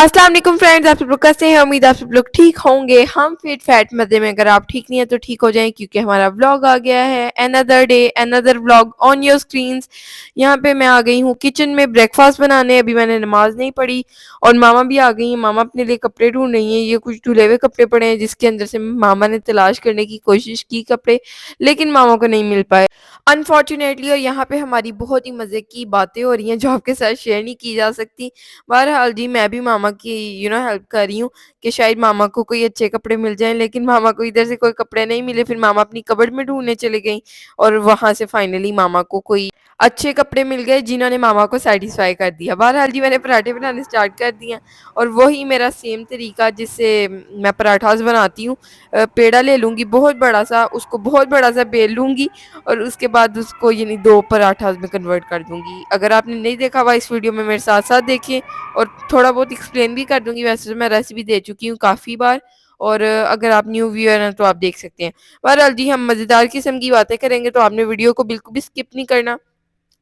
अस्सलाम वालेकुम फ्रेंड्स, आप सब लोग कैसे हैं? उम्मीद आप सब लोग ठीक होंगे। हम फिट फैट मज़े में, अगर आप ठीक नहीं है तो ठीक हो जाएं, क्योंकि हमारा व्लॉग आ गया है। Another day another vlog on your screens. यहाँ पे मैं आ गई हूँ किचन में ब्रेकफास्ट बनाने। अभी मैंने नमाज नहीं पढ़ी और मामा भी आ गई हैं। मामा अपने लिए कपड़े ढूंढ रही हैं। ये कुछ धुले हुए कपड़े पड़े हैं जिसके अंदर से मामा ने तलाश करने की कोशिश की कपड़े, लेकिन मामा को नहीं मिल पाए अनफॉर्चुनेटली। और यहाँ पे हमारी बहुत ही मज़े की बातें हो रही हैं जो आपके साथ शेयर नहीं की जा सकती। बहरहाल जी, मैं भी मामा की हेल्प कर रही हूँ कि शायद मामा को कोई अच्छे कपड़े मिल जाएँ, लेकिन मामा को इधर से कोई कपड़े नहीं मिले। फिर मामा अपनी कबर्ड में ढूँढने चली गईं और वहाँ से फाइनली मामा को कोई अच्छे कपड़े मिल गए जिन्होंने मामा को सैटिस्फाई कर दिया। बहरहाल जी, मैंने पराठे बनाने स्टार्ट कर दिए हैं और वही मेरा सेम तरीका जिससे मैं पराठास बनाती हूँ। पेड़ा ले लूँगी बहुत बड़ा-सा, उसको बहुत बड़ा-सा बेल लूँगी और उसके बाद उसको यानी 2 पराठास में कन्वर्ट कर दूँगी। अगर आपने नहीं देखा हुआ इस वीडियो में मेरे साथ-साथ देखिए और थोड़ा बहुत एक्सप्लेन भी कर दूँगी। वैसे तो मैं रेसिपी दे चुकी हूँ काफ़ी बार और अगर आप न्यू व्यूअर हैं तो आप देख सकते हैं। बहरहाल जी, हम मज़ेदार किस्म की बातें करेंगे तो आपने वीडियो को बिल्कुल भी स्किप नहीं करना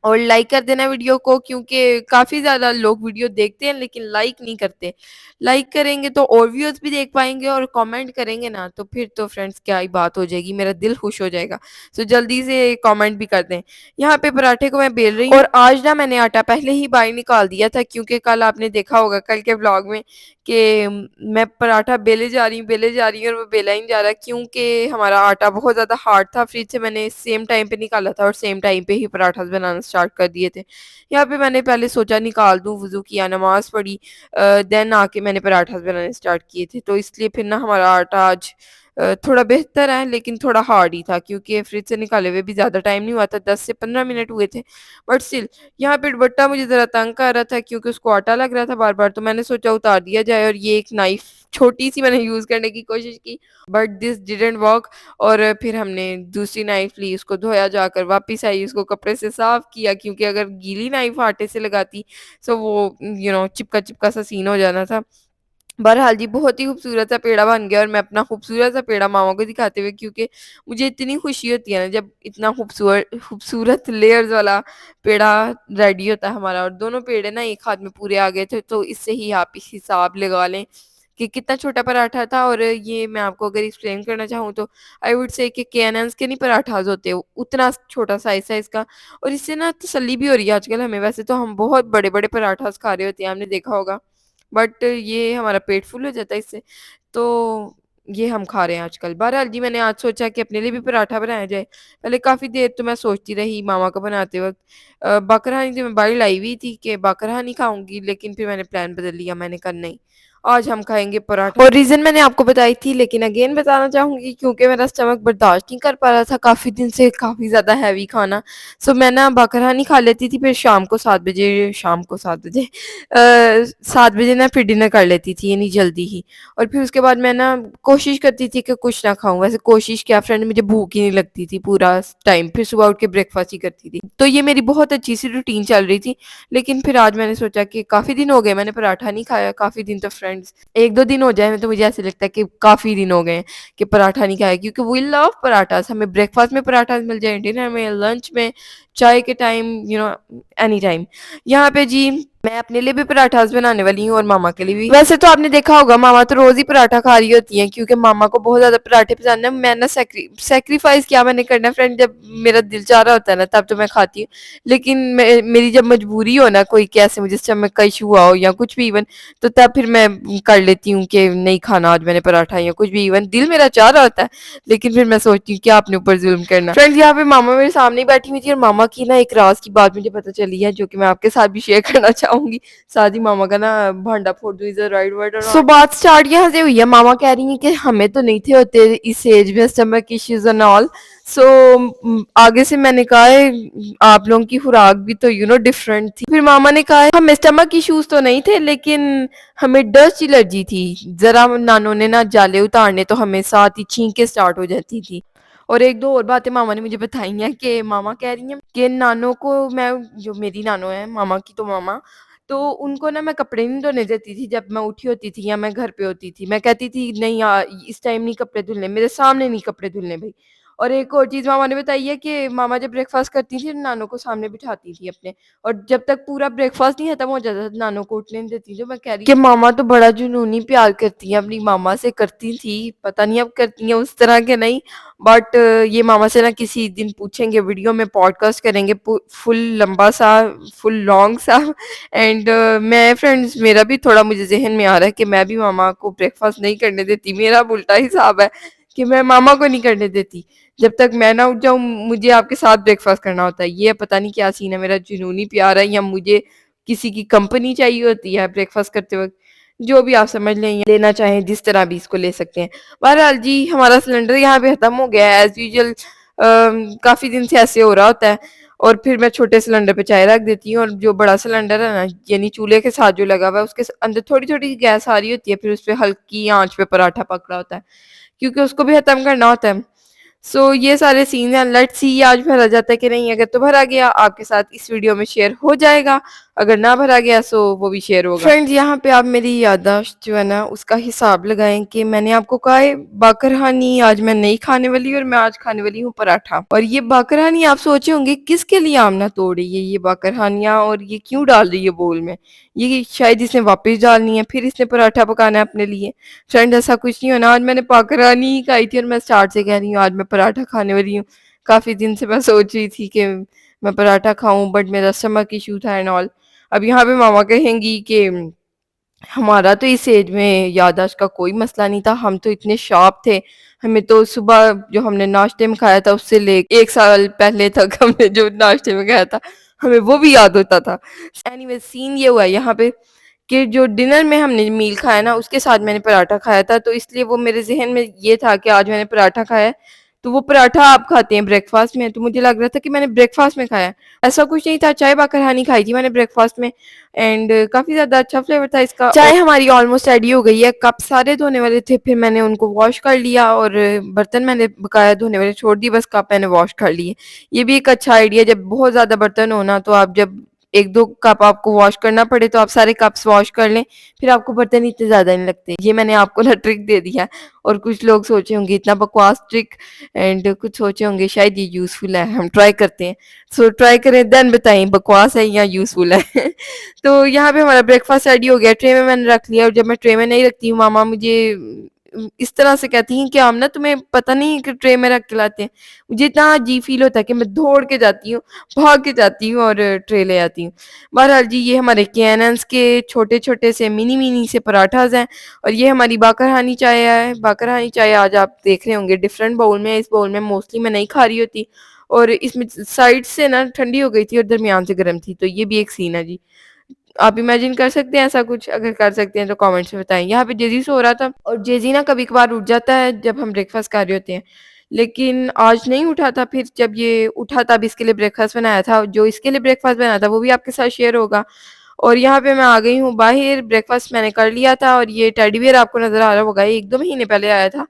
और लाइक कर देना वीडियो को, क्योंकि काफ़ी ज़्यादा लोग वीडियो देखते हैं लेकिन लाइक नहीं करते। लाइक करेंगे तो और व्यूअर्स भी देख पाएँगे और कमेंट करेंगे ना तो फिर तो फ्रेंड्स क्या ही बात हो जाएगी, मेरा दिल खुश हो जाएगा। सो जल्दी से कमेंट भी कर दें। यहाँ पे पराठे को मैं बेल रही हूँ और आज ना मैंने आटा पहले ही बाहर निकाल दिया था, क्योंकि कल आपने देखा होगा कल के व्लॉग में कि मैं पराठा बेले जा रही हूँ और वो बेला ही नहीं जा रहा, क्योंकि हमारा आटा बहुत ज़्यादा हार्ड था। फ्रिज से मैंने सेम टाइम पे निकाला था और सेम टाइम पे ही पराठास बनाना स्टार्ट कर दिए थे। यहाँ पे मैंने पहले सोचा निकाल दूँ, वज़ू किया, नमाज़ पढ़ी, देन आके मैंने पराठास बनाने स्टार्ट किए थे। तो इसलिए फिर ना हमारा आटा आज थोड़ा बेहतर है लेकिन थोड़ा हार्ड ही था, क्योंकि फ्रिज से निकाले हुए भी ज़्यादा टाइम नहीं हुआ था, 10 से 15 मिनट हुए थे। बट स्टिल यहाँ पे दुपट्टा मुझे ज़रा तंग कर रहा था क्योंकि उसको आटा लग रहा था बार-बार, तो मैंने सोचा उतार दिया जाए और ये एक नाइफ़ छोटी-सी मैंने यूज़ करने की कोशिश की, बट दिस डिडन्ट वर्क। और फिर हमने दूसरी नाइफ़ ली, उसको धोया जाकर वापस आई, उसको कपड़े से साफ़ किया, क्योंकि अगर गीली नाइफ़ आटे से लगाती सो वो चिपका-चिपका सा सीन हो जाना था। बहरहाल जी, बहुत ही खूबसूरत सा पेड़ा बन गया और मैं अपना खूबसूरत सा पेड़ा मामा को दिखाते हुए, क्योंकि मुझे इतनी खुशी होती है ना जब इतना खूबसूरत लेयर्स वाला पेड़ा रेडी होता है हमारा। और दोनों पेड़े ना एक हाथ में पूरे आ गए थे, तो इससे ही आप हिसाब लगा लें कि कितना छोटा पराठा था। और ये मैं आपको अगर एक्सप्लेन करना चाहूँ तो आई वुड से कि केएनएन्स के नहीं पराठास होते उतना छोटा साइज़ है इसका। और इससे ना तसल्ली भी हो रही है आजकल हमें। वैसे तो हम बहुत बड़े-बड़े पराठास खा रहे होते हैं, आपने देखा होगा। बट ये हमारा पेट फुल हो जाता है इससे, तो ये हम खा रहे हैं आजकल। बहरहाल जी, मैंने आज सोचा कि अपने लिए भी पराठा बनाया जाए। पहले काफ़ी देर तो मैं सोचती रही मामा को बनाते वक़्त। बाकरहानी तो मैं बाहर लाई हुई थी कि बाकरहानी खाऊँगी, लेकिन फिर मैंने प्लान बदल लिया। मैंने कहा नहीं, आज हम खाएँगे पराठा। और रीज़न मैंने आपको बताई थी, लेकिन अगेन बताना चाहूँगी, क्योंकि मेरा स्टमक बर्दाश्त नहीं कर पा रहा था काफ़ी दिन से काफ़ी ज़्यादा हैवी खाना। सो मैं ना बाकरहानी खा लेती थी, फिर शाम को 7 बजे 7 बजे ना फिर डिनर कर लेती थी, यानी जल्दी ही। और फिर उसके बाद मैं ना कोशिश करती थी कि कुछ ना खाऊँ। वैसे कोशिश क्या फ्रेंड, मुझे भूख ही नहीं लगती थी पूरा टाइम, फिर सुबह उठ के ब्रेकफ़ास्ट ही करती थी। तो ये मेरी बहुत अच्छी-सी रूटीन चल रही थी। लेकिन फिर आज मैंने सोचा कि काफ़ी दिन हो गए मैंने पराठा नहीं खाया, काफ़ी दिन तो फ्रेंड्स 1-2 दिन हो जाए तो मुझे ऐसे लगता है कि काफ़ी दिन हो गए हैं कि पराठा नहीं खाया, क्योंकि वी लव पराठास। हमें ब्रेकफ़ास्ट में पराठास मिल जाए, डिनर में, लंच में, चाय के टाइम, एनी टाइम। यहाँ पे जी मैं अपने लिए भी पराठास बनाने वाली हूँ और मामा के लिए भी। वैसे तो आपने देखा होगा मामा तो रोज़ ही पराठा खा रही होती हैं, क्योंकि मामा को बहुत ज़्यादा पराठे पसंद है। मैं ना सैक्रिफाइस क्या मैंने करना है फ्रेंड, जब मेरा दिल चाह रहा होता है ना तब तो मैं खाती हूँ। लेकिन मेरी जब मजबूरी हो ना, कोई कैसे मुझे स्टमक का इशू हुआ हो या कुछ भी इवन, तो तब फिर मैं कर लेती हूँ कि नहीं खाना आज मैंने पराठा या कुछ भी, इवन दिल मेरा चाह रहा होता है लेकिन फिर मैं सोचती हूँ कि आपने ऊपर जुल्म करना। फ्रेंड्स, यहाँ पे मामा मेरे सामने ही बैठी हुई थी और मामा की ना एक राज की बात मुझे पता चली है जो कि मैं आपके साथ भी शेयर करना चाहूंगी। साथ ही मामा का ना भांडा फोड़ दूं, इज द राइट वर्ड और सो बात स्टार्ट यहाँ से हुई है। मामा कह रही हैं कि हमें तो नहीं थे होते इस एज में स्टमक इश्यूज एंड ऑल। सो आगे से मैंने कहा है आप लोगों की खुराक भी तो डिफरेंट थी। फिर मामा ने कहा है हमें स्टमक इश्यूज तो नहीं थे, लेकिन हमें डस्ट एलर्जी थी। जरा नानों ने ना जाले उतारने तो हमें साथ ही छींकें स्टार्ट हो जाती थी। और एक दो और बातें मामा ने मुझे बताई हैं कि मामा कह रही हैं कि नानों को मैं, जो मेरी नानो है मामा की तो मामा, तो उनको ना मैं कपड़े नहीं धोने देती थी जब मैं उठी होती थी या मैं घर पे होती थी। मैं कहती थी नहीं इस टाइम नहीं कपड़े धुलने, मेरे सामने नहीं कपड़े धुलने भाई। और एक और चीज़ मामा ने बताई है कि मामा जब ब्रेकफ़ास्ट करती थी, नानू को सामने बिठाती थी अपने, और जब तक पूरा ब्रेकफ़ास्ट नहीं खत्म हो जाता था, नानू को उठने नहीं देती थी। मैं कह रही कि मामा तो बड़ा जुनूनी प्यार करती हैं अपनी मामा से, करती थी, पता नहीं अब करती हैं उस तरह के नहीं। बट ये मामा से ना किसी दिन पूछेंगे, वीडियो में पॉडकास्ट करेंगे फुल लंबा सा, फुल लॉन्ग सा। एंड मैं फ्रेंड्स, मेरा भी थोड़ा मुझे ज़हन में आ रहा है कि मैं भी मामा को ब्रेकफ़ास्ट नहीं करने देती। मेरा उल्टा हिसाब है कि मैं मामा को नहीं करने देती। जब तक मैं ना उठ जाऊँ, मुझे आपके साथ ब्रेकफ़ास्ट करना होता है। ये पता नहीं क्या सीन है, मेरा जुनूनी प्यार है या मुझे किसी की कंपनी चाहिए होती है ब्रेकफ़ास्ट करते वक़्त। जो भी आप समझ लें या लेना चाहें, जिस तरह भी इसको ले सकते हैं। बहरहाल जी, हमारा सिलेंडर यहाँ पे ख़त्म हो गया है एज़ यूजुअल। काफ़ी दिन से ऐसे हो रहा होता है, और फिर मैं छोटे सिलेंडर पे चाय रख देती हूँ, और जो बड़ा सिलेंडर है ना, यानी चूल्हे के साथ जो लगा हुआ है, उसके अंदर थोड़ी-थोड़ी गैस आ रही होती है, फिर उसपे हल्की आँच पे पराठा पक रहा होता है, क्योंकि उसको भी ख़त्म करना होता है। सो ये सारे सीन हैं, लेट्स सी आज भरा जाता है कि नहीं। अगर तो भरा गया, आपके साथ इस वीडियो में शेयर हो जाएगा, अगर ना भरा गया सो वो भी शेयर होगा। फ्रेंड्स, यहाँ पे आप मेरी याददाश्त जो है ना, उसका हिसाब लगाएं कि मैंने आपको कहा है बाकरहानी आज मैं नहीं खाने वाली, और मैं आज खाने वाली हूँ पराठा। और ये बाकरहानी आप सोचे होंगे किसके लिए आमना तोड़ रही है ये बाकरहानियाँ, और ये क्यों डाल रही है बोल में। ये शायद इसने वापस डालनी है, फिर इसने पराठा पकाना है अपने लिए। फ्रेंड, ऐसा कुछ नहीं होना। आज मैंने पाकरानी ही खाई थी, और मैं स्टार्ट से कह रही हूँ आज मैं पराठा खाने वाली हूँ। काफ़ी दिन से मैं सोच रही थी कि मैं पराठा खाऊं, बट मेरा स्टमक इशू था एंड ऑल। अब यहाँ पे मामा कहेंगी कि हमारा तो इस एज में याददाश्त का कोई मसला नहीं था, हम तो इतने शार्प थे। हमें तो सुबह जो हमने नाश्ते में खाया था, उससे ले 1 साल पहले तक हमने जो नाश्ते में खाया था, हमें वो भी याद होता था। एनीवे, सीन ये हुआ है यहाँ पे कि जो डिनर में हमने मील खाया ना, उसके साथ मैंने पराठा खाया था, तो इसलिए वो मेरे ज़हन में ये था कि आज मैंने पराठा खाया है, तो वो पराठा आप खाते हैं ब्रेकफ़ास्ट में, तो मुझे लग रहा था कि मैंने ब्रेकफ़ास्ट में खाया है। ऐसा कुछ नहीं था, चाय बाकरहानी खाई थी मैंने ब्रेकफ़ास्ट में, एंड काफ़ी ज़्यादा अच्छा फ्लेवर था इसका। चाय हमारी ऑलमोस्ट रेडी हो गई है, कप सारे धोने वाले थे, फिर मैंने उनको वॉश कर लिया, और बर्तन मैंने बकाया धोने वाले छोड़ दिए, बस कप मैंने वॉश कर लिए। ये भी एक अच्छा आइडिया, जब बहुत ज़्यादा बर्तन हो ना, तो आप जब 1-2 कप आपको वॉश करना पड़े, तो आप सारे कप्स वॉश कर लें, फिर आपको बर्तन इतने ज़्यादा नहीं लगते। ये मैंने आपको ना ट्रिक दे दी है, और कुछ लोग सोचे होंगे इतना बकवास ट्रिक, एंड कुछ सोचे होंगे शायद ये यूज़फुल है, हम ट्राई करते हैं। सो ट्राई करें, देन बताएं बकवास है या यूज़फुल है। तो यहाँ पे हमारा ब्रेकफास्ट रेडी हो गया, ट्रे में मैंने रख लिया, और जब मैं ट्रे में नहीं रखती हूँ, मामा मुझे इस तरह से कहती हैं कि आमना तुम्हें पता नहीं है कि ट्रे में रख के लाते हैं। मुझे इतना अजीब फील होता है कि मैं दौड़ के जाती हूँ, भाग के जाती हूँ, और ट्रे ले आती हूँ। बहरहाल जी, ये हमारे कैनन्स के छोटे-छोटे से मिनी-मिनी से पराठाज़ हैं, और ये हमारी बाकरहानी चाय है। बाकरहानी चाय आज आप देख रहे होंगे डिफरेंट बाउल में, इस बाउल में मोस्टली मैं नहीं खा रही होती, और इसमें साइड से ना ठंडी हो गई थी और दरमियान से गर्म थी, तो ये भी एक सीन है जी। आप इमेजिन कर सकते हैं ऐसा कुछ? अगर कर सकते हैं तो कमेंट्स में बताएँ। यहाँ पे जेज़ी सो रहा था, और जेज़ी ना कभी-कभार उठ जाता है जब हम ब्रेकफ़ास्ट कर रहे होते हैं। लेकिन आज नहीं उठा था, फिर जब ये उठा तब इसके लिए ब्रेकफ़ास्ट बनाया था। जो इसके लिए ब्रेकफ़ास्ट बनाया था वो भी आपके साथ शेयर होगा। और यहाँ पे मैं आ गई हूँ बाहिर, ब्रेकफ़ास्ट मैंने कर लिया था, और ये टेडी बियर आपको नज़र आ रहा होगा, ये 1-2 महीने पहले आया था।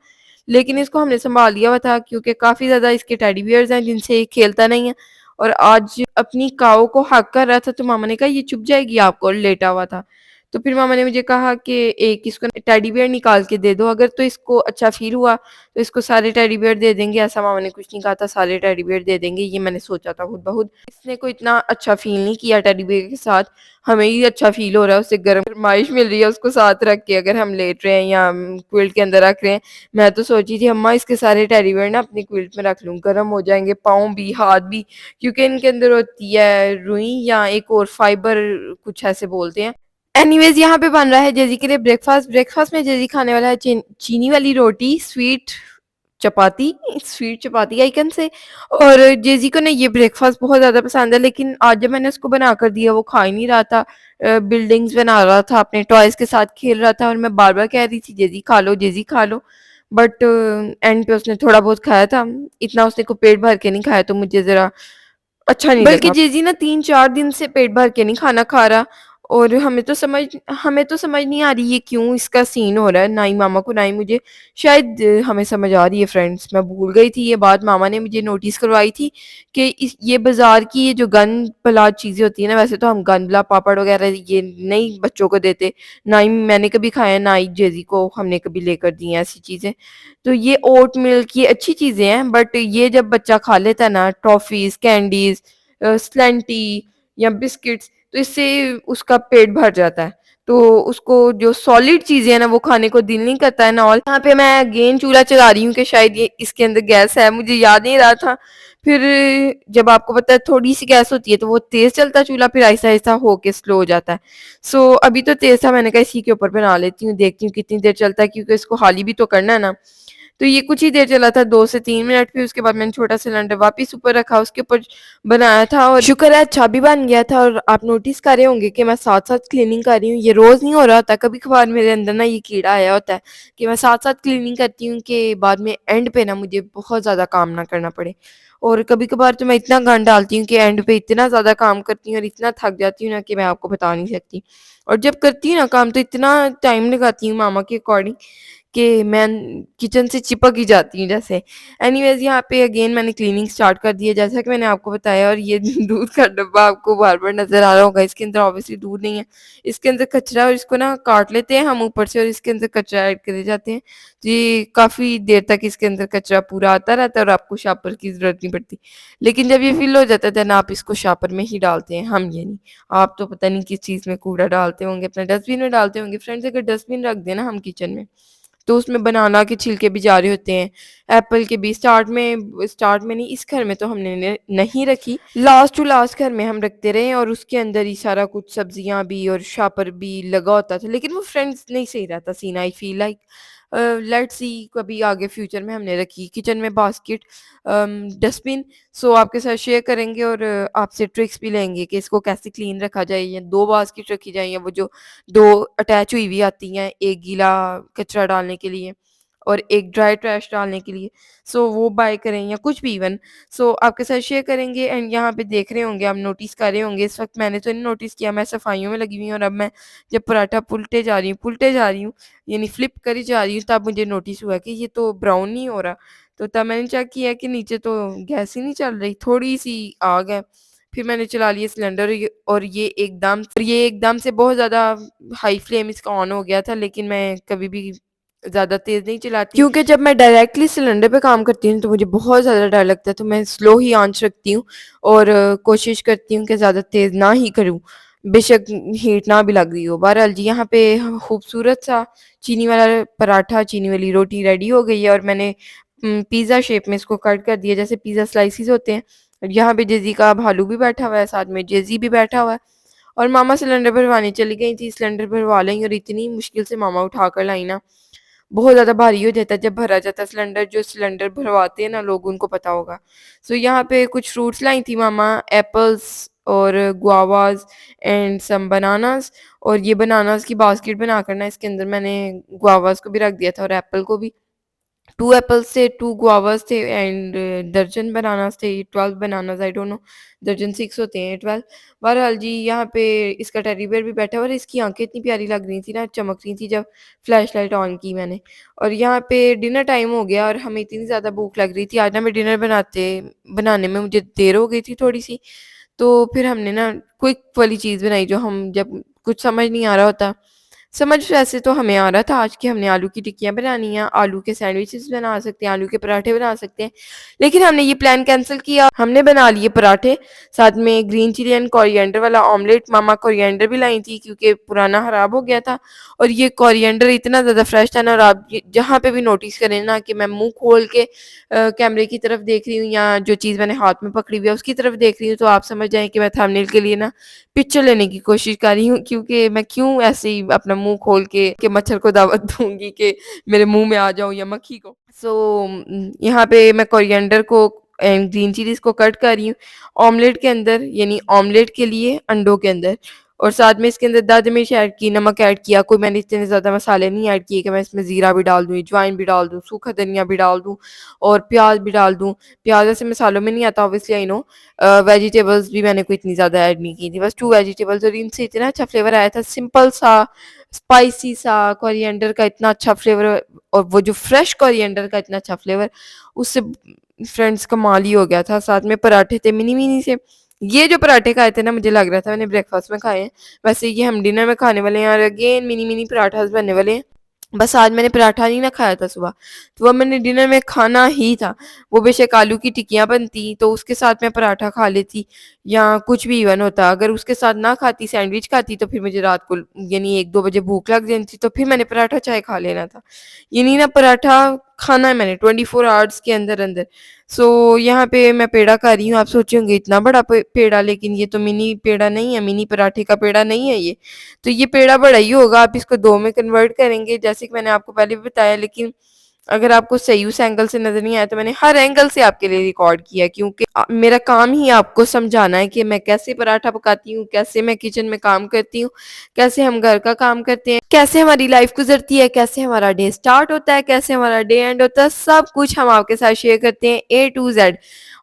लेकिन इसको हमने सँभाल लिया हुआ था, क्योंकि काफ़ी ज़्यादा इसके टेडी बियर्स हैं जिनसे ये खेलता नहीं है। और आज अपनी काऊ को हग कर रहा था, तो मामा ने कहा ये चुप जाएगी आपको, और लेटा हुआ था। तो फिर मामा ने मुझे कहा कि एक इसको टेडी बियर निकाल के दे दो, अगर तो इसको अच्छा फ़ील हुआ तो इसको सारे टेडी बियर दे देंगे। ऐसा मामा ने कुछ नहीं कहा था, सारे टेडी बियर दे देंगे, ये मैंने सोचा था खुद ब खुद। इसने कोई इतना अच्छा फ़ील नहीं किया टेडी बियर के साथ, हमें ही अच्छा फ़ील हो रहा है, उसे गरम फरमाइश मिल रही है उसको साथ रख के, अगर हम लेट रहे हैं या क्विल्ट के अंदर रख रहे हैं। मैं तो सोची थी अम्मा इसके सारे टेडी बियर ना अपनी क्विल्ट में रख लूँ, गर्म हो जाएँगे पाँव भी, हाथ भी, क्योंकि इनके अंदर होती है रुई या एक और फाइबर, कुछ ऐसे बोलते हैं। एनीवेज़, यहाँ पे बन रहा है जेज़ी के लिए ब्रेकफ़ास्ट। ब्रेकफ़ास्ट में जेज़ी खाने वाला है चीनी वाली रोटी, चपाती sweet chapati I can say. और जेज़ी को ना ये ब्रेकफ़ास्ट बहुत ज़्यादा पसंद है, लेकिन आज जब मैंने उसको बना कर दिया, वो खा ही नहीं रहा था। बिल्डिंग्स बना रहा था, अपने टॉयज़ के साथ खेल रहा था, और मैं बार-बार कह रही थी जेज़ी खा लो, जेज़ी खा लो। बट एंड पे उसने थोड़ा बहुत खाया था, इतना उसने को पेट भर के नहीं खाया, तो मुझे ज़रा अच्छा नहीं लगा। बल्कि जेज़ी ना 3-4 दिन से पेट भर के नहीं खाना खा रहा, और हमें तो समझ नहीं आ रही ये क्यों इसका सीन हो रहा है, ना ही मामा को ना ही मुझे। शायद हमें समझ आ रही है फ्रेंड्स, मैं भूल गई थी ये बात, मामा ने मुझे नोटिस करवाई थी कि इस ये बाज़ार की ये जो गंद बला चीज़ें होती हैं ना, वैसे तो हम गंद बला पापड़ वगैरह ये नहीं बच्चों को देते, ना ही मैंने कभी खाया, ना ही जेज़ी को हमने कभी लेकर दी हैं ऐसी चीज़ें। तो ये ओट मिल्क ये अच्छी चीज़ें हैं, बट ये जब बच्चा खा लेता है ना टॉफ़ीज़, कैंडीज़, स्लैंटी या बिस्किट्स, तो इससे उसका पेट भर जाता है। तो उसको जो सॉलिड चीज़ें हैं ना वो खाने को दिल नहीं करता है ना। और यहाँ पे मैं अगेन चूल्हा चला रही हूँ कि शायद ये इसके अंदर गैस है, मुझे याद नहीं रहा था। फिर जब आपको पता है थोड़ी-सी गैस होती है तो वो तेज़ चलता है चूल्हा, फिर आहिस्ता-आहिस्ता होके स्लो हो जाता है। सो अभी तो तेज़ था, मैंने कहा इसी के ऊपर बना लेती हूँ, देखती हूँ कितनी देर चलता है, क्योंकि इसको खाली भी तो करना है ना। तो ये कुछ ही देर चला था, 2 से 3 मिनट, फिर उसके बाद मैंने छोटा सिलेंडर वापस ऊपर रखा, उसके ऊपर बनाया था और शुक्र है अच्छा भी बन गया था। और आप नोटिस कर रहे होंगे कि मैं साथ-साथ क्लीनिंग कर रही हूँ, ये रोज़ नहीं हो रहा होता, कभी-कभार मेरे अंदर ना ये कीड़ा आया होता है कि मैं साथ-साथ क्लीनिंग करती हूँ कि बाद में एंड पे ना मुझे बहुत ज़्यादा काम ना करना पड़े। और कभी-कभार तो मैं इतना गंद डालती हूँ कि एंड पे इतना ज़्यादा काम करती हूँ और इतना थक जाती हूँ ना कि मैं आपको बता नहीं सकती। और जब करती हूँ ना काम तो इतना टाइम लगाती हूँ मामा के अकॉर्डिंग कि मैं किचन से चिपक ही जाती हूँ जैसे। एनीवेज़ यहाँ पे अगेन मैंने क्लीनिंग स्टार्ट कर दी है जैसा कि मैंने आपको बताया। और ये दूध का डब्बा आपको बार-बार नज़र आ रहा होगा, इसके अंदर ऑब्वियसली दूध नहीं है। इसके अंदर कचरा है और इसको ना काट लेते हैं हम ऊपर से और इसके अंदर कचरा ऐड करे जाते हैं। तो ये काफ़ी देर तक इसके अंदर कचरा पूरा आता रहता है और आपको शापर की ज़रूरत नहीं पड़ती। लेकिन जब ये फिल हो जाता है देन आप इसको शापर में ही डालते हैं, हम ये नहीं। आप तो पता नहीं किस चीज़ में कूड़ा डालते होंगे, अपना डस्टबिन में डालते होंगे। फ्रेंड्स अगर डस्टबिन रख दें ना हम किचन में, तो उसमें बनाना के छिलके भी जा रहे होते हैं, एप्पल के भी। स्टार्ट में नहीं, इस घर में तो हमने नहीं रखी, लास्ट टू लास्ट घर में हम रखते रहे और उसके अंदर ही सारा कुछ सब्जियां भी और शापर भी लगा होता था। लेकिन वो फ्रेंड्स नहीं सही रहता scene, I feel like let's see कभी आगे फ्यूचर में हमने रखी किचन में बास्केट, डस्टबिन। सो आपके साथ शेयर करेंगे और आपसे ट्रिक्स भी लेंगे कि इसको कैसे क्लीन रखा जाए, या 2 बास्केट रखी जाए, या वो जो 2 अटैच हुई हुई आती हैं, एक गीला कचरा डालने के लिए और एक ड्राई ट्रैश डालने के लिए। सो वो बाय करें या कुछ भी इवन। सो आपके साथ शेयर करेंगे। एंड यहाँ पे देख रहे होंगे, आप नोटिस कर रहे होंगे, इस वक़्त मैंने तो नहीं नोटिस किया, मैं सफाइयों में लगी हुई हूँ और अब मैं जब पराठा पुलटे जा रही हूँ, यानी फ्लिप करी जा रही हूँ, तब मुझे नोटिस हुआ कि ये तो ब्राउन नहीं हो रहा। तो तब मैंने चेक किया कि नीचे तो गैस ही नहीं चल रही, थोड़ी-सी आग है। फिर मैंने चला लिया सिलेंडर और ये एकदम से बहुत ज़्यादा हाई फ्लेम इसका ऑन हो गया था। लेकिन मैं कभी भी ज़्यादा तेज़ नहीं चलाती, क्योंकि जब मैं डायरेक्टली सिलेंडर पे काम करती हूँ तो मुझे बहुत ज़्यादा डर लगता है, तो मैं स्लो ही आँच रखती हूँ और कोशिश करती हूँ कि ज़्यादा तेज़ ना ही करूँ, बेशक हीट ना भी लग रही हो। बहरहाल जी यहाँ पे खूबसूरत सा चीनी वाला पराठा, चीनी वाली रोटी रेडी हो गई है और मैंने पिज़्ज़ा शेप में इसको कट कर दिया, जैसे पिज़्ज़ा स्लाइसेस होते हैं। और यहाँ पे जेज़ी का भालू भी बैठा हुआ है, साथ में जेज़ी भी बैठा हुआ है। और मामा सिलेंडर भरवाने चली गई थी, सिलेंडर भरवा लें और इतनी मुश्किल से मामा उठा कर लाई ना, बहुत ज़्यादा भारी हो जाता है जब भरा जाता है सिलेंडर। जो सिलेंडर भरवाते हैं ना लोग, उनको पता होगा। सो यहाँ पे कुछ फ्रूट्स लाई थी मामा, एप्पल्स और गुआवाज़ एंड सम बनानास। और ये बनानास की बास्केट बनाकर ना इसके अंदर मैंने गुआवाज़ को भी रख दिया था और एप्पल को भी। 2 एप्पल्स थे, 2 गुआवाज़ थे एंड दर्जन बनानास थे, 12 बनानास, आई डोंट नो दर्जन 6 होते हैं 12। बहरहाल जी यहाँ पे इसका टेडी बियर भी बैठा हुआ और इसकी आँखें इतनी प्यारी लग रही थी ना, चमक रही थी जब फ्लैश लाइट ऑन की मैंने। और यहाँ पे डिनर टाइम हो गया और हमें इतनी ज़्यादा भूख लग रही थी। आज ना मैं डिनर बनाने में मुझे देर हो गई थी थोड़ी-सी, तो फिर हमने ना क्विक वाली चीज़ बनाई जो हम जब कुछ समझ नहीं आ रहा होता। समझ वैसे तो हमें आ रहा था आज कि हमने आलू की टिक्कियाँ बनानी है, आलू के सैंडविचेस बना सकते हैं, आलू के पराठे बना सकते हैं। लेकिन हमने ये प्लान कैंसल किया, हमने बना लिए पराठे, साथ में ग्रीन चिली एंड कोरिएंडर वाला ऑमलेट। मामा कोरिएंडर भी लाई थी क्योंकि पुराना खराब हो गया था और ये कोरिएंडर इतना ज़्यादा फ्रेश था ना। और आप जहाँ पे भी नोटिस करें ना कि मैं मुँह खोल के कैमरे की तरफ देख रही हूँ या जो चीज़ मैंने हाथ में पकड़ी हुई है उसकी तरफ देख रही हूँ, तो आप समझ जाएँ कि मैं थंबनेल के लिए ना पिक्चर लेने की कोशिश कर रही हूँ, क्योंकि मैं क्यों ऐसे ही अपना मुँह खोल के मच्छर को दावत दूँगी कि मेरे मुँह में आ जाओ या मक्खी को। सो यहाँ पे मैं कोरिएंडर को एंड ग्रीन चिलीज़ को कट कर रही हूँ ऑमलेट के अंदर, यानी ऑमलेट के लिए अंडों के अंदर। और साथ में इसके अंदर दाद मिर्च ऐड की, नमक ऐड किया। कोई मैंने इतने ज़्यादा मसाले नहीं ऐड किए कि मैं इसमें ज़ीरा भी डाल दूँ, अजवाइन भी डाल दूँ, सूखा धनिया भी डाल दूँ और प्याज़ भी डाल दूँ। प्याज़ ऐसे मसालों में नहीं आता ऑब्वियसली, आई नो। वेजिटेबल्स भी मैंने कोई इतनी ज़्यादा ऐड नहीं की थी, बस 2 वेजिटेबल्स, और इनसे इतना अच्छा फ्लेवर आया था, सिंपल सा, स्पाइसी सा, कोरिएंडर का इतना अच्छा फ्लेवर, और वो जो फ्रेश कोरिएंडर का इतना अच्छा फ्लेवर, उससे फ्रेंड्स कमाल ही हो गया था। साथ में पराठे थे मिनी-मिनी से। ये जो पराठे खाए थे ना, मुझे लग रहा था मैंने ब्रेकफ़ास्ट में खाए हैं, वैसे ये हम डिनर में खाने वाले हैं, और अगेन मिनी-मिनी पराठास बनने वाले हैं। बस आज मैंने पराठा नहीं ना खाया था सुबह, तो वो मैंने डिनर में खाना ही था। वो बेशक आलू की टिक्कियाँ बनती तो उसके साथ मैं पराठा खा लेती, या कुछ भी इवन होता। अगर उसके साथ ना खाती, सैंडविच खाती, तो फिर मुझे रात को यानी 1-2 बजे भूख लग जाती थी, तो फिर मैंने पराठा चाहे खा लेना था। यानी ना पराठा खाना है मैंने 24 आवर्स के अंदर-अंदर। सो यहाँ पे मैं पेड़ा खा रही हूँ। आप सोचे होंगे इतना बड़ा पेड़ा, लेकिन ये तो मिनी पेड़ा नहीं है, मिनी पराठे का पेड़ा नहीं है ये। तो ये पेड़ा बड़ा ही होगा, आप इसको 2 में कन्वर्ट करेंगे जैसे कि मैंने आपको पहले भी बताया, लेकिन अगर आपको सही उस एंगल से नज़र नहीं आया तो मैंने हर एंगल से आपके लिए रिकॉर्ड किया, क्योंकि मेरा काम ही आपको समझाना है कि मैं कैसे पराठा पकाती हूँ, कैसे मैं किचन में काम करती हूँ, कैसे हम घर का काम करते हैं, कैसे हमारी लाइफ गुजरती है, कैसे हमारा डे स्टार्ट होता है, कैसे हमारा डे एंड होता है, सब कुछ हम आपके साथ शेयर करते हैं ए टू जेड।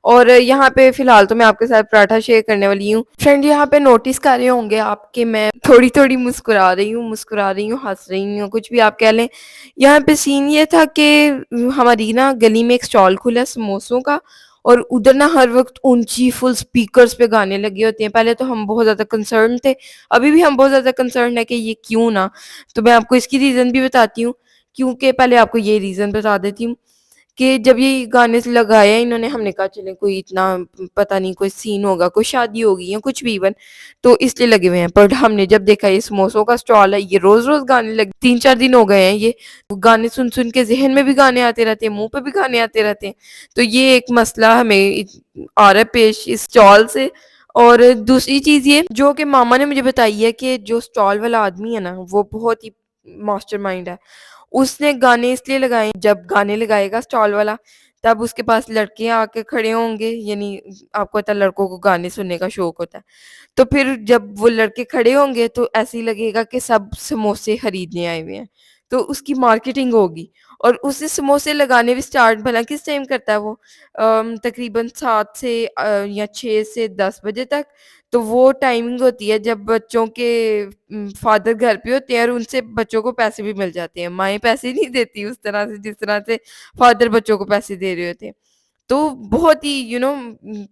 और यहाँ पे फिलहाल तो मैं आपके साथ पराठा शेयर करने वाली हूँ। फ्रेंड यहाँ पे नोटिस कर रहे होंगे आप कि मैं थोड़ी-थोड़ी मुस्कुरा रही हूँ, हँस रही हूँ, कुछ भी आप कह लें। यहाँ पे सीन ये था कि हमारी ना गली में एक स्टॉल खुला है समोसों का, और उधर ना हर वक़्त ऊँची फुल स्पीकर्स पे गाने लगे होते हैं। पहले तो हम बहुत ज़्यादा कंसर्न थे, अभी भी हम बहुत ज़्यादा कंसर्न है कि ये क्यों ना? तो मैं आपको इसकी रीज़न भी बताती हूँ, क्योंकि पहले आपको ये रीज़न बता देती हूँ कि जब ये गाने से लगाया इन्होंने, हमने कहा चलें कोई इतना पता नहीं कोई सीन होगा, कोई शादी होगी या कुछ भी इवन, तो इसलिए लगे हुए हैं। बट हमने जब देखा ये समोसों का स्टॉल है, ये रोज़-रोज़ गाने लगे, 3-4 दिन हो गए हैं ये गाने सुन-सुन के ज़हन में भी गाने आते रहते हैं, मुँह पे भी गाने आते रहते हैं। तो ये एक मसला हमें आ रहा है पेश इस स्टॉल से। और दूसरी चीज़ ये जो कि मामा ने मुझे बताई है कि जो स्टॉल वाला आदमी है ना, वो बहुत ही मास्टरमाइंड है। उसने गाने इसलिए लगाए, जब गाने लगाएगा स्टॉल वाला, तब उसके पास लड़के आके खड़े होंगे, यानी आपको पता है लड़कों को गाने सुनने का शौक होता है। तो फिर जब वो लड़के खड़े होंगे तो ऐसे ही लगेगा कि सब समोसे खरीदने आए हुए हैं। तो उसकी मार्केटिंग होगी, और उसने समोसे लगाने भी स्टार्ट भला किस टाइम करता है वो? तकरीबन 7 से या 6 से 10 बजे तक। तो वो टाइमिंग होती है जब बच्चों के फादर घर पे होते हैं, और उनसे बच्चों को पैसे भी मिल जाते हैं। माएँ पैसे नहीं देती उस तरह से जिस तरह से फादर बच्चों को पैसे दे रहे होते हैं। तो बहुत ही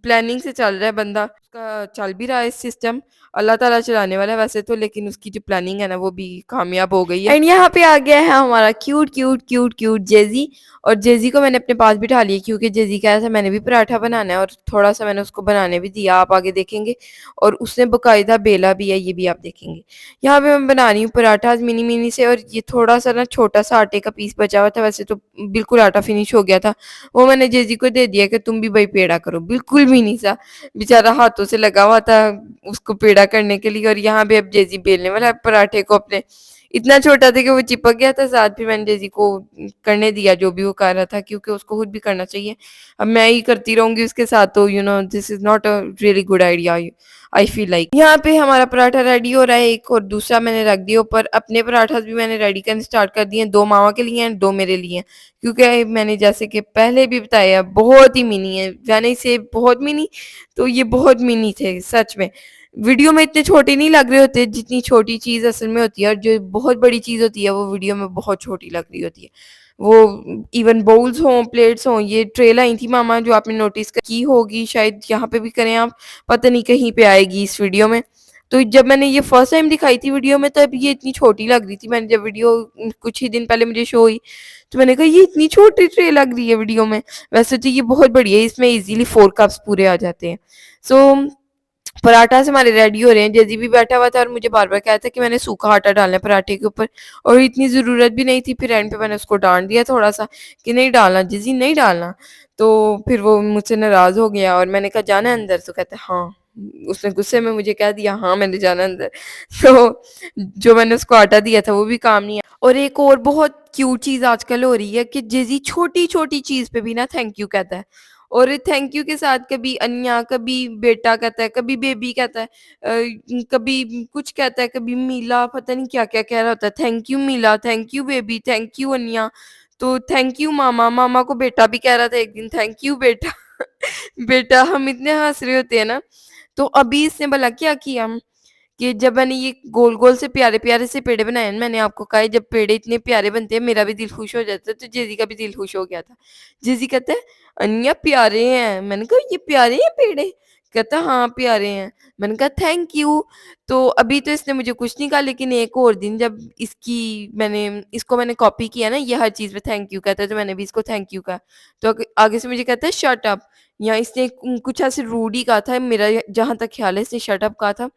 प्लानिंग से चल रहा है बंदा, उसका चल भी रहा है सिस्टम, अल्लाह ताला चलाने वाला है वैसे तो, लेकिन उसकी जो प्लानिंग है ना वो भी कामयाब हो गई है। एंड यहाँ पे आ गया है हमारा क्यूट जेज़ी, और जेज़ी को मैंने अपने पास बिठा लिया क्योंकि जेज़ी कह रहा था मैंने भी पराठा बनाना है, और थोड़ा-सा मैंने उसको बनाने भी दिया, आप आगे देखेंगे, और उसने बाकायदा बेला भी है, ये भी आप देखेंगे। यहाँ पे मैं बना रही हूँ पराठा मिनी-मिनी से, और ये थोड़ा-सा ना छोटा-सा आटे का पीस बचा हुआ था, वैसे तो बिल्कुल आटा फिनिश हो गया था। वो मैंने जेजी को दे दिया कि तुम भी भाई पेड़ा करो, बिल्कुल भी नहीं सा, बेचारा हाथों से लगा हुआ था उसको पेड़ा करने के लिए, और यहाँ पे अब जेजी बेलने वाला है पराठे को अपने। इतना छोटा था कि वो चिपक गया था साथ, फिर मैंने जेजी को करने दिया जो भी वो कर रहा था, क्योंकि उसको खुद भी करना चाहिए। अब मैं ही करती रहूंगी उसके साथ, तो this is not a really good idea, I feel like. यहाँ पे हमारा पराठा रेडी हो रहा है एक, और दूसरा मैंने रख दिया ऊपर। अपने पराठा भी मैंने रेडी करने स्टार्ट कर दिए, 2 मामा के लिए हैं, 2 मेरे लिए हैं, क्योंकि मैंने जैसे कि पहले भी बताया बहुत ही मिनी है, यानी से बहुत मिनी, तो ये बहुत मिनी थे सच में। वीडियो में इतने छोटे नहीं लग रहे होते जितनी छोटी चीज़ असल में होती है, और जो बहुत बड़ी चीज़ होती है वो वीडियो में बहुत छोटी लग रही होती है। वो इवन बाउल्स हों, प्लेट्स हों, ये ट्रे लाई थी मामा जो आपने नोटिस की होगी, शायद यहाँ पे भी करें आप, पता नहीं कहीं पे आएगी इस वीडियो में। तो जब मैंने ये फर्स्ट टाइम दिखाई थी वीडियो में, तब ये इतनी छोटी लग रही थी। मैंने जब वीडियो कुछ ही दिन पहले मुझे शो हुई, तो मैंने कहा ये इतनी छोटी ट्रे लग रही है वीडियो में, वैसे तो ये बहुत बड़ी है, इसमें इजीली 4 कप्स पूरे आ जाते हैं। सो पराठा से हमारे रेडी हो रहे हैं, जैजी भी बैठा हुआ था और मुझे बार बार कहा था कि मैंने सूखा आटा डालना है पराठे के ऊपर, और इतनी ज़रूरत भी नहीं थी। फिर एंड पे मैंने उसको डांट दिया थोड़ा सा कि नहीं डालना जैजी, नहीं डालना। तो फिर वो मुझसे नाराज़ हो गया, और मैंने कहा जाना है अंदर, तो कहता है हाँ। उसने गुस्से में मुझे कह दिया हाँ मैंने जाना है अंदर। तो जो मैंने उसको आटा दिया था वो भी काम नहीं आया। और एक और बहुत क्यूट चीज़ आजकल हो रही है कि जैजी छोटी छोटी चीज़ पे भी ना थैंक यू कहता है, और थैंक यू के साथ कभी अन्या, कभी बेटा कहता है, कभी बेबी कहता है, कभी कुछ कहता है, कभी मीला, पता नहीं क्या-क्या कह रहा होता है। Thank you Mila, thank you baby, thank you Anya, तो थैंक यू मामा। मामा को बेटा भी कह रहा था एक दिन, थैंक यू बेटा। बेटा, हम इतने हँस रहे होते हैं ना। तो अभी इसने भला क्या किया कि जब मैंने ये गोल-गोल से प्यारे-प्यारे से पेड़े बनाए ना, मैंने आपको कहा है जब पेड़े इतने प्यारे बनते हैं मेरा भी दिल खुश हो जाता है, तो जेज़ी का भी दिल खुश हो गया था। जेज़ी कहता है, "अन्या प्यारे हैं।" मैंने कहा, "ये प्यारे हैं पेड़े?" कहता, "हाँ, प्यारे हैं।" मैंने कहा, "थैंक यू।" तो अभी तो इसने मुझे कुछ नहीं कहा, लेकिन एक और दिन जब इसको मैंने कॉपी किया ना, ये हर चीज़ में थैंक यू कहता है, तो मैंने भी इसको थैंक यू कहा। तो आगे से मुझे कहता है, "शट अप।" या इसने कुछ ऐसे रूड ही कहा था, मेरा जहाँ तक ख़्याल है इसने शट अप कहा था।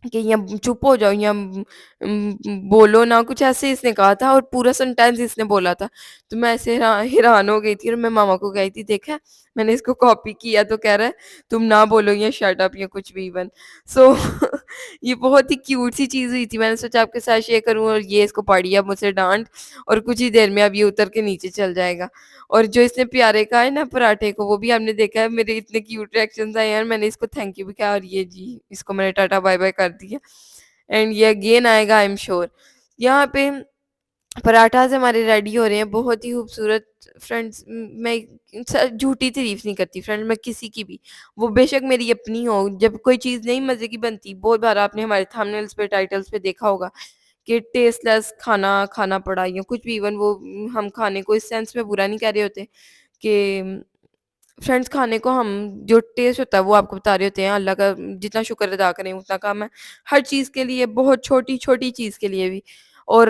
कि या चुप हो जाओ या बोलो ना, कुछ ऐसे इसने कहा था और पूरा सेंटेंस इसने बोला था। तो मैं ऐसे हैरान हो गई थी और मैं मामा को गई थी, देखा मैंने इसको कॉपी किया, तो कह रहा है तुम ना बोलो या शट अप या कुछ भी इवन। सो ये बहुत ही क्यूट सी चीज़ हुई थी, मैंने सोचा आपके साथ शेयर करूँ और ये इसको पड़ी अब मुझसे डाँट, और कुछ ही देर में अब ये उतर के नीचे चल जाएगा। और जो इसने प्यारे कहा है ना पराठे को, वो भी आपने देखा है, मेरे इतने क्यूट रिएक्शंस आए हैं, मैंने इसको थैंक यू भी कहा और ये जी इसको मैंने टाटा बाय बाय कर दिया। एंड ये अगेन आएगा आई एम श्योर। यहाँ पे पराठास हमारे रेडी हो रहे हैं, बहुत ही खूबसूरत। फ्रेंड्स, मैं झूठी तारीफ नहीं करती फ्रेंड, मैं किसी की भी, वो बेशक मेरी अपनी हो, जब कोई चीज़ नहीं मज़े की बनती, बहुत बार आपने हमारे थंबनेल्स पे टाइटल्स पे देखा होगा कि टेस्टलेस खाना खाना पड़ा या कुछ भी, इवन वो हम खाने को इस सेंस में बुरा नहीं कह रहे होते कि फ्रेंड्स, खाने को हम जो टेस्ट होता है वो आपको बता रहे होते हैं, अल्लाह का जितना शुक्र अदा करें उतना कम है, हर चीज़ के लिए, बहुत छोटी छोटी चीज़ के लिए भी। और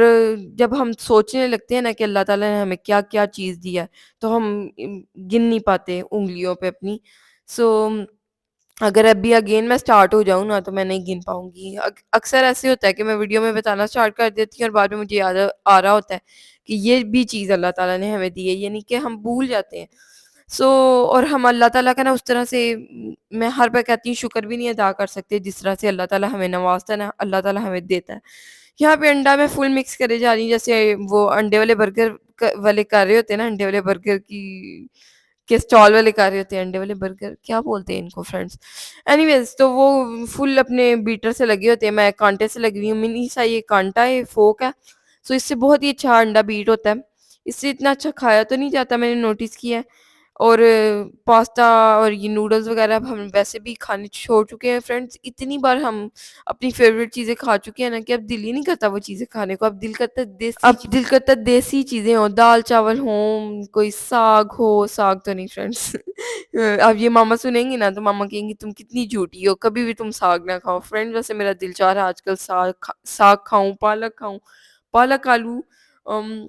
जब हम सोचने लगते हैं ना कि अल्लाह ताला ने हमें क्या क्या चीज़ दिया है, तो हम गिन नहीं पाते उंगलियों पे अपनी। सो अगर अभी अगेन मैं स्टार्ट हो जाऊँ ना, तो मैं नहीं गिन पाऊँगी। अक्सर ऐसे होता है कि मैं वीडियो में बताना स्टार्ट कर देती हूँ और बाद में मुझे याद आ रहा होता है कि ये भी चीज़ अल्लाह ताला ने हमें दी है, यानी कि हम भूल जाते हैं। सो और हम अल्लाह ताला का ना उस तरह से मैं हर बार कहती हूँ शुक्र भी नहीं अदा कर सकते जिस तरह से अल्लाह ताला हमें नवाज़ता है ना, अल्लाह ताला हमें देता है। यहाँ पे अंडा मैं फुल मिक्स करे जा रही हूँ, जैसे वो अंडे वाले बर्गर वाले कर रहे होते हैं ना, अंडे वाले बर्गर की के स्टॉल वाले कर रहे होते हैं, अंडे वाले बर्गर क्या बोलते हैं इनको फ्रेंड्स। एनीवेज, तो वो फुल अपने बीटर से लगे होते हैं, मैं कांटे से लगी हुई हूँ, मिनी सा ये कांटा है, फोक है। सो इससे बहुत ही अच्छा अंडा बीट होता है। इससे इतना अच्छा खाया तो नहीं जाता, मैंने नोटिस किया है। और पास्ता और ये नूडल्स वगैरह अब हम वैसे भी खाने छोड़ चुके हैं फ्रेंड्स। इतनी बार हम अपनी फेवरेट चीज़ें खा चुके हैं ना कि अब दिल ही नहीं करता वो चीज़ें खाने को। अब दिल करता है देसी चीज़ें हों, दाल-चावल हों, कोई साग हो, साग तो नहीं फ्रेंड्स। अब ये मामा सुनेंगी ना तो मामा कहेंगी तुम कितनी झूठी हो, कभी भी तुम साग ना खाओ। फ्रेंड, वैसे मेरा दिल चाह रहा है आजकल साग खाऊँ, पालक आलू, अम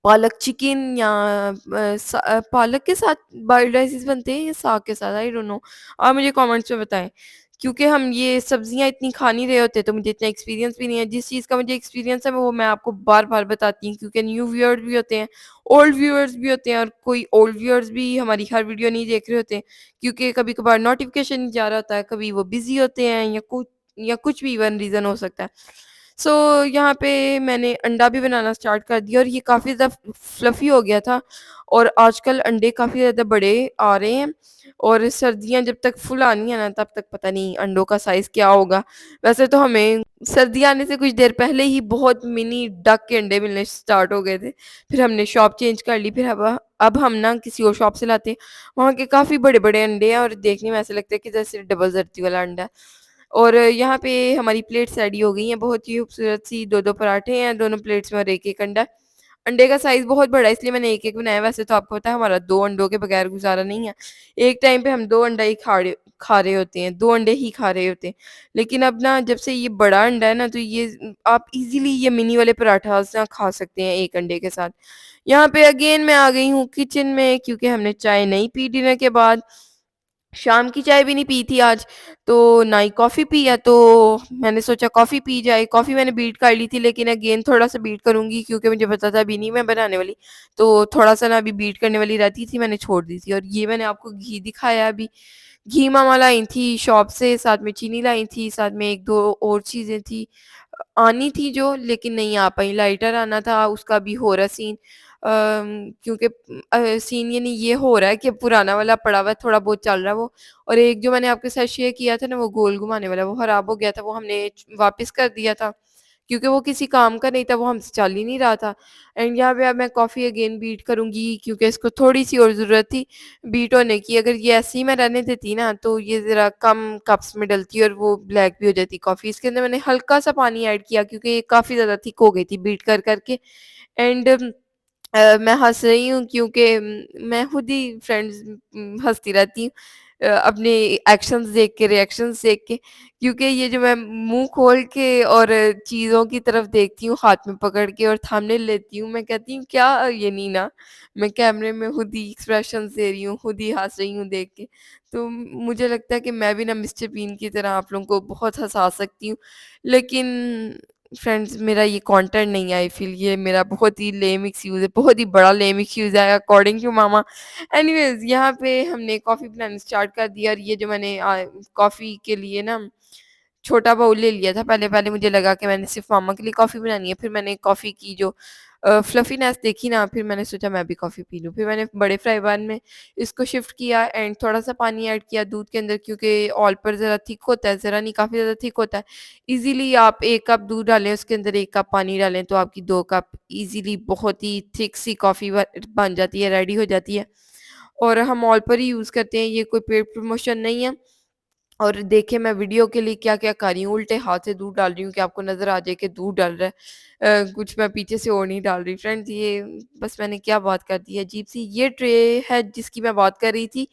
पालक चिकन या पालक के साथ बॉइल्ड राइसेस बनते हैं या साग के साथ, आई डोंट नो। आप मुझे कमेंट्स में बताएं, क्योंकि हम ये सब्जियां इतनी खा नहीं रहे होते, तो मुझे इतना एक्सपीरियंस भी नहीं है। जिस चीज़ का मुझे एक्सपीरियंस है वो मैं आपको बार बार बताती हूँ, क्योंकि न्यू व्यूअर्स भी होते हैं, ओल्ड व्यूअर्स भी होते हैं, और कोई ओल्ड व्यूअर्स भी हमारी हर वीडियो नहीं देख रहे होते, क्योंकि कभी कभार नोटिफिकेशन नहीं जा रहा होता है, कभी वो बिजी होते हैं या कुछ भी इवन रीज़न हो सकता है। सो यहाँ पे मैंने अंडा भी बनाना स्टार्ट कर दिया और ये काफ़ी ज़्यादा फ्लफ़ी हो गया था, और आजकल अंडे काफ़ी ज़्यादा बड़े आ रहे हैं, और सर्दियाँ जब तक फुल आनी है ना तब तक पता नहीं अंडों का साइज़ क्या होगा। वैसे तो हमें सर्दी आने से कुछ देर पहले ही बहुत मिनी डक के अंडे मिलने स्टार्ट हो गए थे। फिर हमने शॉप चेंज कर ली, फिर अब हम ना किसी और शॉप से लाते हैं। वहाँ के काफ़ी बड़े-बड़े अंडे हैं और देखने में ऐसा लगता है कि जैसे डबल ज़र्दी वाला अंडा है। और यहाँ पे हमारी प्लेट्स रेडी हो गई हैं, बहुत ही खूबसूरत सी 2-2 पराठे हैं, दोनों प्लेट्स में और 1-1 अंडा है। अंडे का साइज़ बहुत बड़ा है इसलिए मैंने 1-1 बनाया, वैसे तो आपको पता है हमारा 2 अंडों के बगैर गुज़ारा नहीं है। एक टाइम पे हम 2 अंडा ही खा रहे होते हैं, 2 अंडे ही खा रहे होते हैं। लेकिन अब ना जब से ये बड़ा अंडा है ना, तो ये आप इज़िली ये मिनी वाले पराठास ना खा सकते हैं 1 अंडे के साथ। यहाँ पे अगेन मैं आ गई हूँ किचन में, क्योंकि हमने चाय नहीं पी डिनर के बाद। शाम की चाय भी नहीं पी थी आज, तो ना ही कॉफ़ी पी है, तो मैंने सोचा कॉफ़ी पी जाए। कॉफ़ी मैंने बीट कर ली थी, लेकिन अगेन थोड़ा-सा बीट करूँगी क्योंकि मुझे पता था अभी नहीं मैं बनाने वाली, तो थोड़ा-सा ना अभी बीट करने वाली रहती थी, मैंने छोड़ दी थी। और ये मैंने आपको घी दिखाया अभी, घी मामा लाई थी शॉप से, साथ में चीनी लाई थी, साथ में 1-2 और चीज़ें थी। आनी थी जो लेकिन नहीं आ पाई। लाइटर आना था उसका भी हो रहा सीन क्योंकि सीन यानी ये हो रहा है कि पुराना वाला पड़ा हुआ है, थोड़ा बहुत चल रहा है वो। और एक जो मैंने आपके साथ शेयर किया था ना वो गोल घुमाने वाला वो ख़राब हो गया था, वो हमने वापस कर दिया था। क्योंकि वो किसी काम का नहीं था, वो हमसे चल ही नहीं रहा था। एंड यहाँ पे अब मैं कॉफ़ी अगेन बीट करूँगी क्योंकि इसको थोड़ी-सी और ज़रूरत थी बीट होने की। अगर ये ऐसे ही मैं रहने देती ना तो ये ज़रा कम कप्स में डलती और वो ब्लैक भी हो जाती कॉफ़ी। इसके अंदर मैंने हल्का-सा पानी ऐड किया क्योंकि ये काफ़ी ज़्यादा थिक हो गई थी बीट कर के। एंड मैं हँस रही हूँ क्योंकि मैं खुद ही फ्रेंड्स हँसती रहती हूँ अपने एक्शंस देख के, रिएक्शंस देख के। क्योंकि ये जो मैं मुँह खोल के और चीज़ों की तरफ देखती हूँ हाथ में पकड़ के और थंबनेल लेती हूँ, मैं कहती हूँ क्या ये नीना, मैं कैमरे में खुद ही एक्सप्रेशंस दे रही हूँ, खुद ही हँस रही हूँ देख के। तो मुझे लगता है कि मैं भी ना मिस्टर बीन की तरह आप लोगों को बहुत हँसा सकती हूँ। लेकिन फ्रेंड्स मेरा ये कंटेंट नहीं है, आई फ़ील ये मेरा बहुत ही लेम एक्सक्यूज़ है, बहुत ही बड़ा लेम एक्सक्यूज़ है अकॉर्डिंग टू मामा। एनीवेज़ यहाँ पे हमने कॉफ़ी बनाना स्टार्ट कर दिया और ये जो मैंने कॉफ़ी के लिए ना छोटा बाउल ले लिया था। पहले-पहले मुझे लगा कि मैंने सिर्फ़ मम्मा के लिए कॉफ़ी बनानी है, फिर मैंने कॉफ़ी की जो फ्लफ़ीनेस देखी ना, फिर मैंने सोचा मैं भी कॉफ़ी पी लूँ। फिर मैंने बड़े फ्राई पैन में इसको शिफ्ट किया एंड थोड़ा-सा पानी ऐड किया दूध के अंदर क्योंकि ऑल पर ज़रा थिक होता है, ज़रा नहीं काफ़ी ज़्यादा थिक होता है। ईज़िली आप 1 कप दूध डालें, उसके अंदर 1 कप पानी डालें, तो आपकी 2 कप ईज़िली बहुत ही थिक सी कॉफ़ी बन जाती है, रेडी हो जाती है। और हम ऑल पर ही यूज़ करते हैं, ये कोई पेड प्रमोशन नहीं है। और देखिए मैं वीडियो के लिए क्या-क्या कर रही हूँ, उल्टे हाथ से दूध डाल रही हूँ कि आपको नज़र आ जाए कि दूध डल रहा है। कुछ मैं पीछे से और नहीं डाल रही। फ्रेंड्स ये बस मैंने क्या बात कर दी है अजीब-सी। ये ट्रे है जिसकी मैं बात कर रही थी।